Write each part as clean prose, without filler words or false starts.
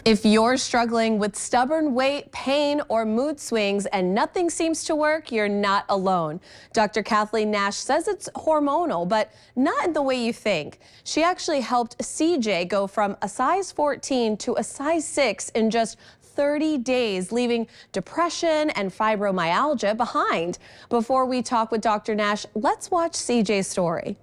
If you're struggling with stubborn weight, pain, or mood swings and nothing seems to work, you're not alone. Dr. Kathleen Nash says it's hormonal, but not in the way you think. She actually helped CJ go from a size 14 to a size 6 in just 30 days, leaving depression and fibromyalgia behind. Before we talk with Dr. Nash, let's watch CJ's story.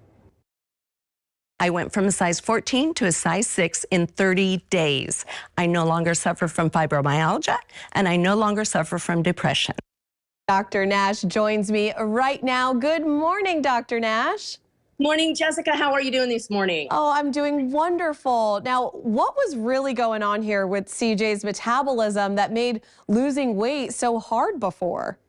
I went from a size 14 to a size 6 in 30 days. I no longer suffer from fibromyalgia, and I no longer suffer from depression. Dr. Nash joins me right now. Good morning, Dr. Nash. Morning, Jessica. How are you doing this morning? Oh, I'm doing wonderful. Now, what was really going on here with CJ's metabolism that made losing weight so hard before?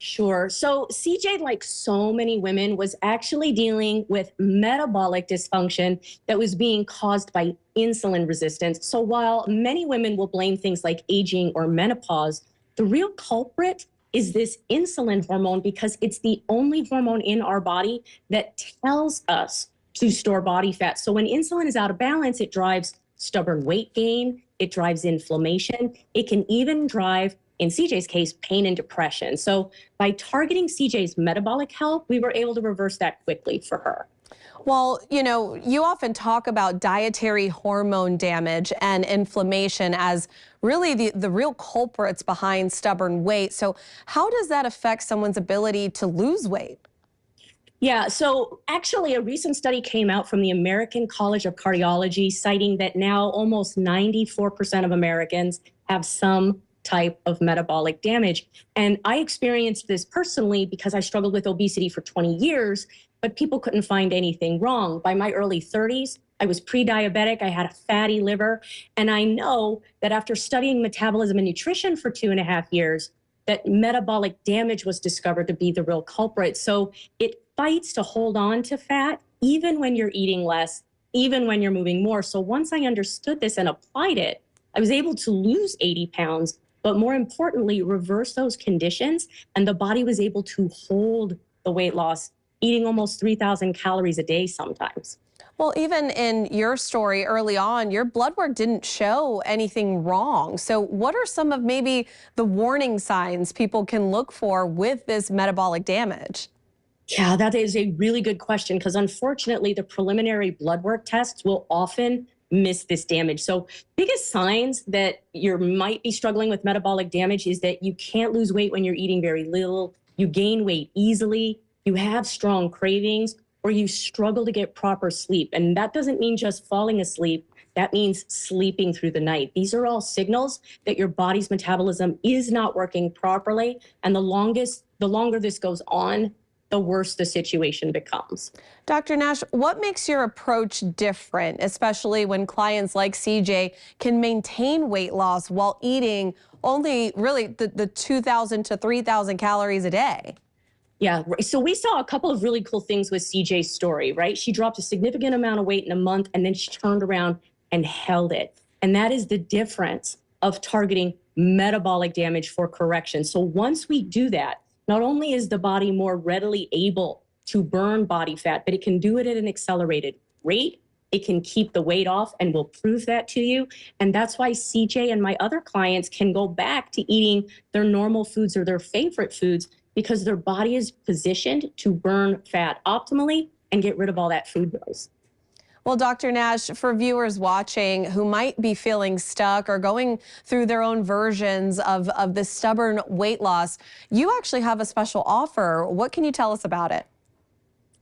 Sure. So CJ, like so many women, was actually dealing with metabolic dysfunction that was being caused by insulin resistance. So while many women will blame things like aging or menopause, the real culprit is this insulin hormone, because it's the only hormone in our body that tells us to store body fat. So when insulin is out of balance, it drives stubborn weight gain, it drives inflammation, it can even drive, in CJ's case, pain and depression. So by targeting CJ's metabolic health, we were able to reverse that quickly for her. Well, you know, you often talk about dietary hormone damage and inflammation as really the real culprits behind stubborn weight. So how does that affect someone's ability to lose weight? Yeah, so actually a recent study came out from the American College of Cardiology citing that now almost 94% of Americans have some type of metabolic damage. And I experienced this personally because I struggled with obesity for 20 years, but people couldn't find anything wrong. By my early 30s, I was pre-diabetic, I had a fatty liver, and I know that after studying metabolism and nutrition for 2.5 years, that metabolic damage was discovered to be the real culprit. So it fights to hold on to fat, even when you're eating less, even when you're moving more. So once I understood this and applied it, I was able to lose 80 pounds, but more importantly, reverse those conditions. And the body was able to hold the weight loss, eating almost 3,000 calories a day sometimes. Well, even in your story early on, your blood work didn't show anything wrong. So what are some of maybe the warning signs people can look for with this metabolic damage? Yeah, that is a really good question, because unfortunately, the preliminary blood work tests will often miss this damage. So biggest signs that you might be struggling with metabolic damage is that you can't lose weight when you're eating very little, you gain weight easily, you have strong cravings, or you struggle to get proper sleep. And that doesn't mean just falling asleep. That means sleeping through the night. These are all signals that your body's metabolism is not working properly. And the longer this goes on, the worse the situation becomes. Dr. Nash, what makes your approach different, especially when clients like CJ can maintain weight loss while eating only really the 2,000 to 3,000 calories a day? Yeah, so we saw a couple of really cool things with CJ's story, right? She dropped a significant amount of weight in a month, and then she turned around and held it. And that is the difference of targeting metabolic damage for correction. So once we do that, not only is the body more readily able to burn body fat, but it can do it at an accelerated rate. It can keep the weight off, and we'll prove that to you. And that's why CJ and my other clients can go back to eating their normal foods or their favorite foods, because their body is positioned to burn fat optimally and get rid of all that food waste. Well, Dr. Nash, for viewers watching who might be feeling stuck or going through their own versions of this stubborn weight loss, you actually have a special offer. What can you tell us about it?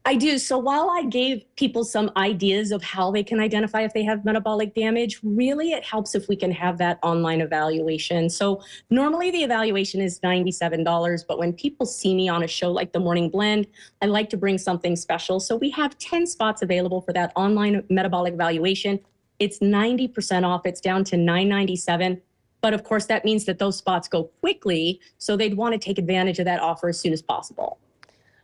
I do. So while I gave people some ideas of how they can identify if they have metabolic damage, really it helps if we can have that online evaluation. So normally the evaluation is $97, but when people see me on a show like The Morning Blend, I like to bring something special. So we have 10 spots available for that online metabolic evaluation. It's 90% off. It's down to $9.97. But of course, that means that those spots go quickly. So they'd want to take advantage of that offer as soon as possible.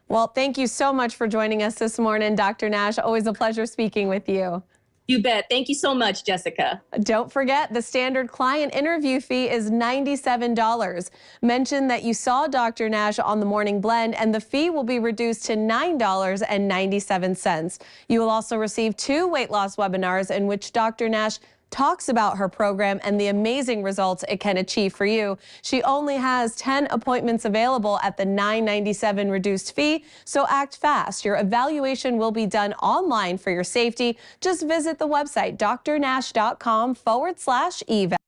Well, thank you so much for joining us this morning, Dr. Nash. Always a pleasure speaking with you. You bet. Thank you so much, Jessica. Don't forget, the standard client interview fee is $97. Mention that you saw Dr. Nash on The Morning Blend, and the fee will be reduced to $9.97. You will also receive 2 weight loss webinars in which Dr. Nash talks about her program and the amazing results it can achieve for you. She only has 10 appointments available at the $9.97 reduced fee, so act fast. Your evaluation will be done online for your safety. Just visit the website drnash.com/eval.